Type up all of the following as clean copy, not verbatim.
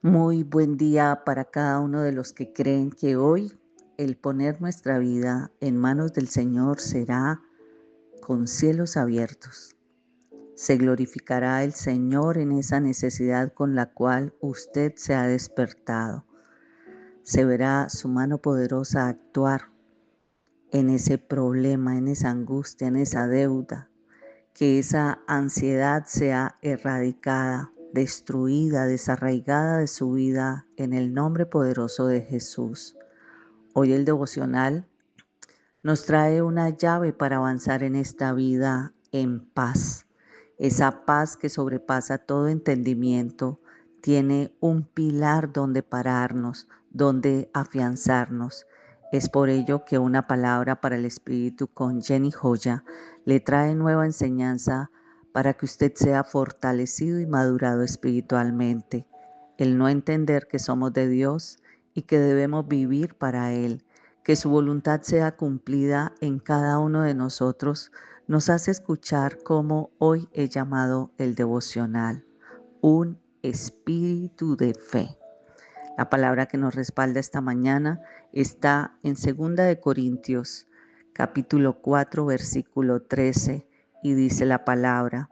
Muy buen día para cada uno de los que creen que hoy el poner nuestra vida en manos del Señor será con cielos abiertos. Se glorificará el Señor en esa necesidad con la cual usted se ha despertado. Se verá su mano poderosa actuar en ese problema, en esa angustia, en esa deuda, que esa ansiedad sea erradicada, destruida, desarraigada de su vida en el nombre poderoso de Jesús. Hoy el devocional nos trae una llave para avanzar en esta vida en paz. Esa paz que sobrepasa todo entendimiento tiene un pilar donde pararnos, donde afianzarnos. Es por ello que una palabra para el Espíritu con Jenny Joya le trae nueva enseñanza para que usted sea fortalecido y madurado espiritualmente. El no entender que somos de Dios y que debemos vivir para Él, que su voluntad sea cumplida en cada uno de nosotros, nos hace escuchar cómo hoy he llamado el devocional, un espíritu de fe. La palabra que nos respalda esta mañana está en 2 Corintios, capítulo 4, versículo 13, y dice la palabra: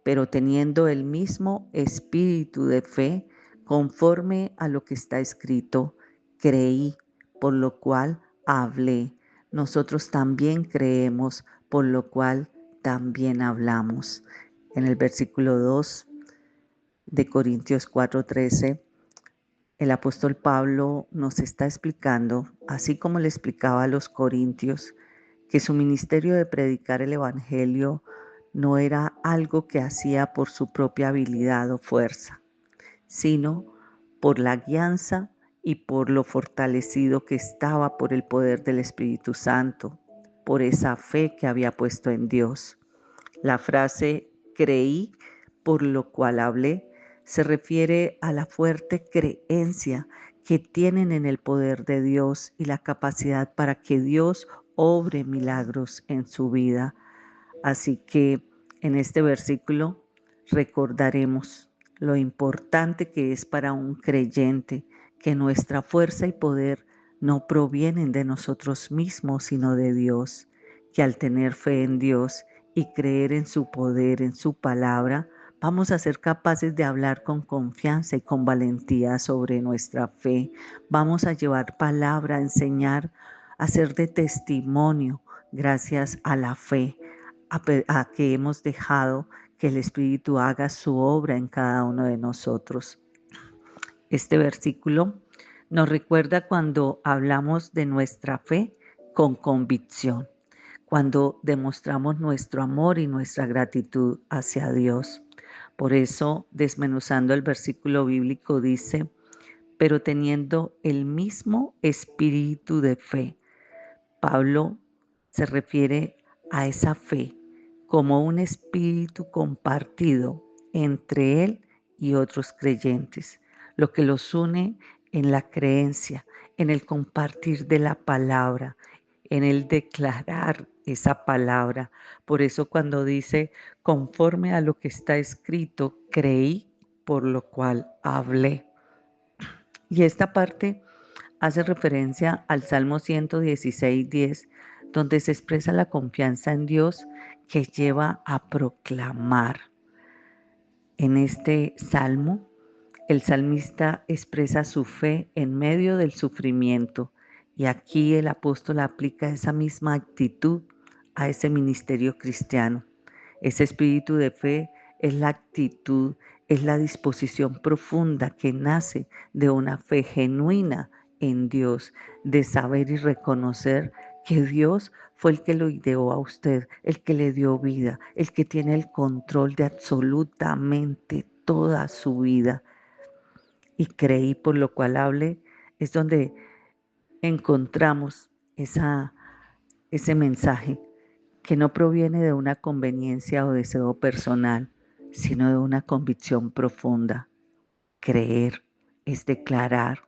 pero teniendo el mismo espíritu de fe, conforme a lo que está escrito, creí, por lo cual hablé. Nosotros también creemos, por lo cual también hablamos. En el versículo 2 de Corintios 4:13, el apóstol Pablo nos está explicando, así como le explicaba a los corintios, que su ministerio de predicar el Evangelio no era algo que hacía por su propia habilidad o fuerza, sino por la guianza y por lo fortalecido que estaba por el poder del Espíritu Santo, por esa fe que había puesto en Dios. La frase creí, por lo cual hablé, se refiere a la fuerte creencia que tienen en el poder de Dios y la capacidad para que Dios obre milagros en su vida. Así que en este versículo recordaremos lo importante que es para un creyente que nuestra fuerza y poder no provienen de nosotros mismos, sino de Dios, que al tener fe en Dios y creer en su poder, en su palabra, vamos a ser capaces de hablar con confianza y con valentía sobre nuestra fe. Vamos a llevar palabra, a enseñar, a ser de testimonio gracias a la fe, a que hemos dejado que el Espíritu haga su obra en cada uno de nosotros. Este versículo nos recuerda cuando hablamos de nuestra fe con convicción, cuando demostramos nuestro amor y nuestra gratitud hacia Dios. Por eso, desmenuzando el versículo bíblico dice: pero teniendo el mismo espíritu de fe. Pablo se refiere a esa fe como un espíritu compartido entre él y otros creyentes, lo que los une en la creencia, en el compartir de la palabra, en el declarar esa palabra. Por eso cuando dice, conforme a lo que está escrito, creí, por lo cual hablé. Y esta parte hace referencia al Salmo 116:10, donde se expresa la confianza en Dios que lleva a proclamar. En este salmo, el salmista expresa su fe en medio del sufrimiento, y aquí el apóstol aplica esa misma actitud a ese ministerio cristiano. Ese espíritu de fe es la actitud, es la disposición profunda que nace de una fe genuina en Dios, de saber y reconocer que Dios fue el que lo ideó a usted, el que le dio vida, el que tiene el control de absolutamente toda su vida. Y creí, por lo cual hablé, es donde encontramos ese mensaje que no proviene de una conveniencia o deseo personal, sino de una convicción profunda. Creer es declarar,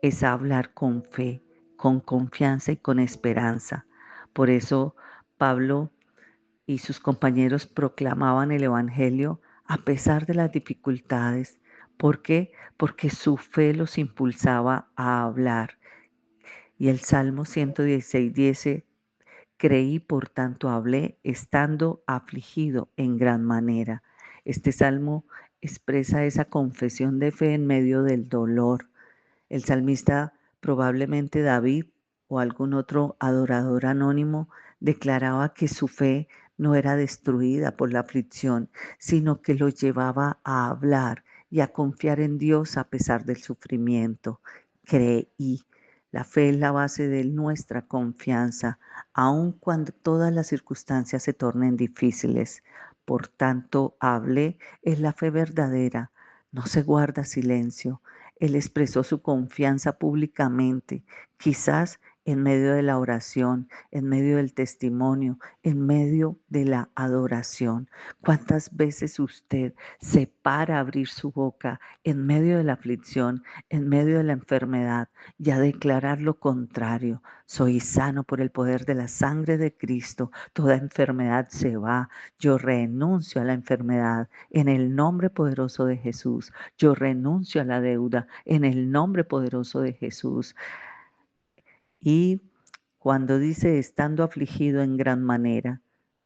es hablar con fe, con confianza y con esperanza. Por eso Pablo y sus compañeros proclamaban el Evangelio a pesar de las dificultades, ¿Por qué? Porque su fe los impulsaba a hablar. Y el Salmo 116 dice, creí, por tanto hablé, estando afligido en gran manera. Este salmo expresa esa confesión de fe en medio del dolor. El salmista, probablemente David o algún otro adorador anónimo, declaraba que su fe no era destruida por la aflicción, sino que lo llevaba a hablar y a confiar en Dios a pesar del sufrimiento. Creí. La fe es la base de nuestra confianza, aun cuando todas las circunstancias se tornen difíciles. Por tanto, hablé, es la fe verdadera, no se guarda silencio. Él expresó su confianza públicamente, quizás en medio de la oración, en medio del testimonio, en medio de la adoración. ¿Cuántas veces usted se para a abrir su boca en medio de la aflicción, en medio de la enfermedad y a declarar lo contrario? Soy sano por el poder de la sangre de Cristo. Toda enfermedad se va. Yo renuncio a la enfermedad en el nombre poderoso de Jesús. Yo renuncio a la deuda en el nombre poderoso de Jesús. Y cuando dice estando afligido en gran manera,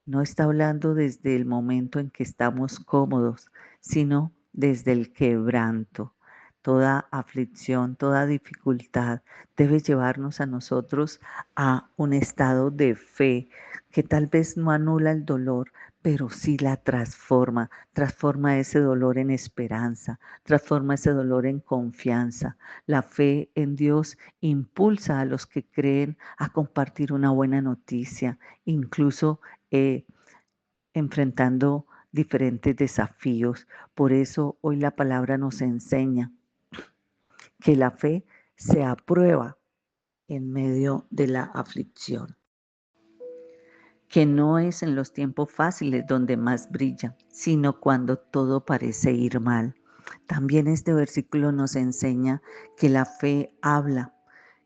no está hablando desde el momento en que estamos cómodos, sino desde el quebranto. Toda aflicción, toda dificultad debe llevarnos a nosotros a un estado de fe que tal vez no anula el dolor, pero sí la transforma, transforma ese dolor en esperanza, transforma ese dolor en confianza. La fe en Dios impulsa a los que creen a compartir una buena noticia, incluso enfrentando diferentes desafíos. Por eso hoy la palabra nos enseña que la fe se aprueba en medio de la aflicción, que no es en los tiempos fáciles donde más brilla, sino cuando todo parece ir mal. También este versículo nos enseña que la fe habla,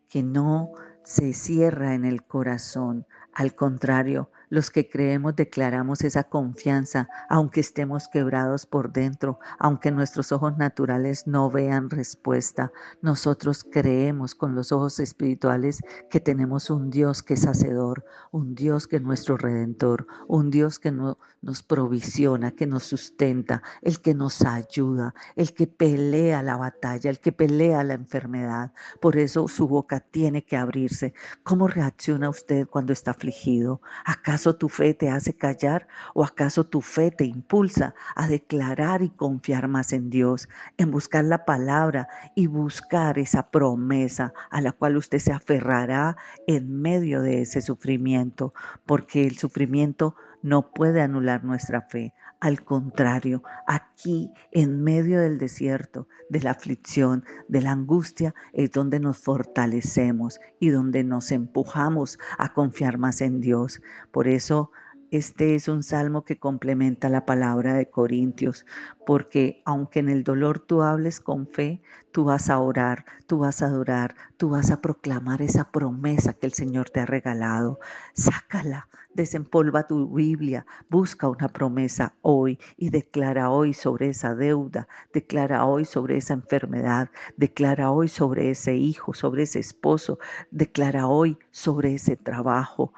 que no se cierra en el corazón. Al contrario, los que creemos declaramos esa confianza, aunque estemos quebrados por dentro, aunque nuestros ojos naturales no vean respuesta. Nosotros creemos con los ojos espirituales que tenemos un Dios que es hacedor, un Dios que es nuestro redentor, un Dios que nos provisiona, que nos sustenta, el que nos ayuda, el que pelea la batalla, el que pelea la enfermedad. Por eso su boca tiene que abrirse. ¿Cómo reacciona usted cuando está afligido? ¿Acaso tu fe te hace callar o acaso tu fe te impulsa a declarar y confiar más en Dios, en buscar la palabra y buscar esa promesa a la cual usted se aferrará en medio de ese sufrimiento? Porque el sufrimiento no puede anular nuestra fe. Al contrario, aquí en medio del desierto, de la aflicción, de la angustia, es donde nos fortalecemos y donde nos empujamos a confiar más en Dios. Por eso este es un salmo que complementa la palabra de Corintios, porque aunque en el dolor tú hables con fe, tú vas a orar, tú vas a adorar, tú vas a proclamar esa promesa que el Señor te ha regalado. Sácala, desempolva tu Biblia, busca una promesa hoy y declara hoy sobre esa deuda, declara hoy sobre esa enfermedad, declara hoy sobre ese hijo, sobre ese esposo, declara hoy sobre ese trabajo.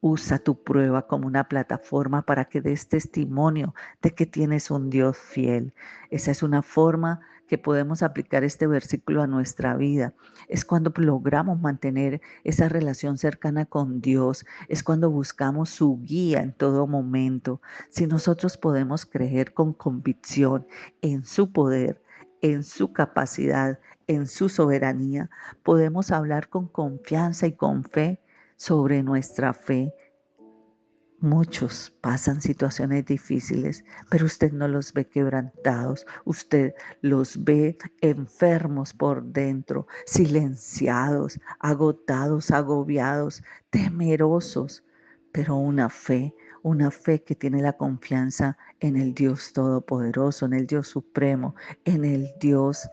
Usa tu prueba como una plataforma para que des testimonio de que tienes un Dios fiel. Esa es una forma que podemos aplicar este versículo a nuestra vida. Es cuando logramos mantener esa relación cercana con Dios. Es cuando buscamos su guía en todo momento. Si nosotros podemos creer con convicción en su poder, en su capacidad, en su soberanía, podemos hablar con confianza y con fe sobre nuestra fe. Muchos pasan situaciones difíciles, pero usted no los ve quebrantados, usted los ve enfermos por dentro, silenciados, agotados, agobiados, temerosos, pero una fe que tiene la confianza en el Dios Todopoderoso, en el Dios Supremo, en el Dios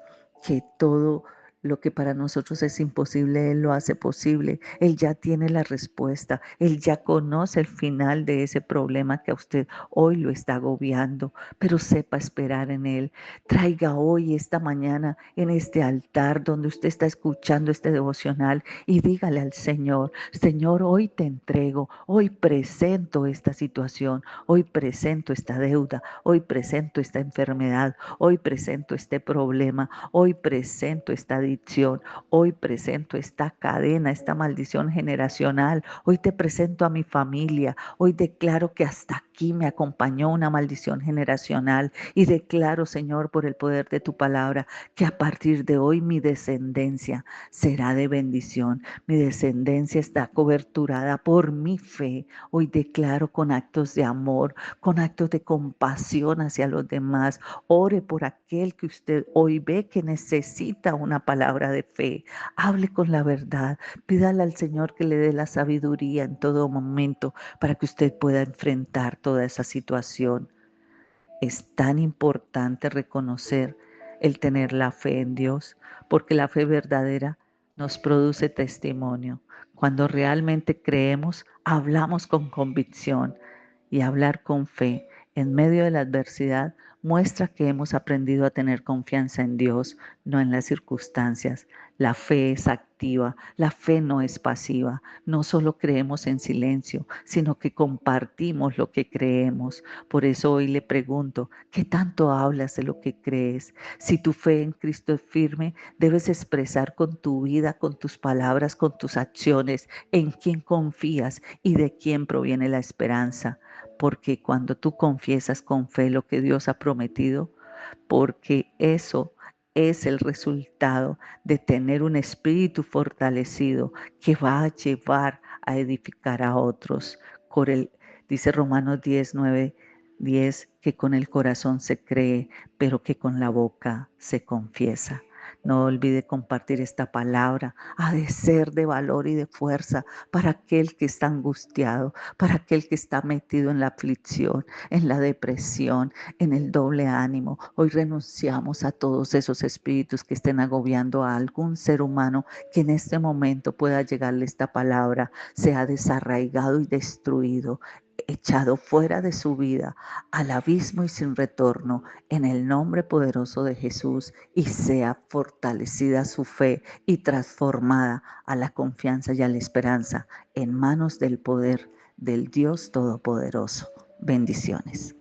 que todo Lo que para nosotros es imposible, Él lo hace posible. Él ya tiene la respuesta. Él ya conoce el final de ese problema que a usted hoy lo está agobiando, pero sepa esperar en Él. Traiga hoy, esta mañana, en este altar donde usted está escuchando este devocional y dígale al Señor, Señor, hoy te entrego, hoy presento esta situación, hoy presento esta deuda, hoy presento esta enfermedad, hoy presento este problema, hoy presento esta adicción, hoy presento esta cadena, esta maldición generacional, hoy te presento a mi familia, hoy declaro que hasta aquí me acompañó una maldición generacional y declaro, Señor, por el poder de tu palabra, que a partir de hoy mi descendencia será de bendición, mi descendencia está coberturada por mi fe. Hoy declaro con actos de amor, con actos de compasión hacia los demás. Ore por aquel que usted hoy ve que necesita una palabra de fe. Hable con la verdad. Pídale al Señor que le dé la sabiduría en todo momento para que usted pueda enfrentar toda esa situación. Es tan importante reconocer el tener la fe en Dios, porque la fe verdadera nos produce testimonio. Cuando realmente creemos, hablamos con convicción y hablar con fe en medio de la adversidad muestra que hemos aprendido a tener confianza en Dios, no en las circunstancias. La fe es activa, la fe no es pasiva. No solo creemos en silencio, sino que compartimos lo que creemos. Por eso hoy le pregunto, ¿qué tanto hablas de lo que crees? Si tu fe en Cristo es firme, debes expresar con tu vida, con tus palabras, con tus acciones, en quién confías y de quién proviene la esperanza. Porque cuando tú confiesas con fe lo que Dios ha prometido, porque eso es el resultado de tener un espíritu fortalecido que va a llevar a edificar a otros. Dice Romanos 10:9-10, que con el corazón se cree, pero que con la boca se confiesa. No olvide compartir esta palabra. Ha de ser de valor y de fuerza para aquel que está angustiado, para aquel que está metido en la aflicción, en la depresión, en el doble ánimo. Hoy renunciamos a todos esos espíritus que estén agobiando a algún ser humano que en este momento pueda llegarle esta palabra, sea desarraigado y destruido, echado fuera de su vida al abismo y sin retorno, en el nombre poderoso de Jesús, y sea fortalecida su fe y transformada a la confianza y a la esperanza en manos del poder del Dios Todopoderoso. Bendiciones.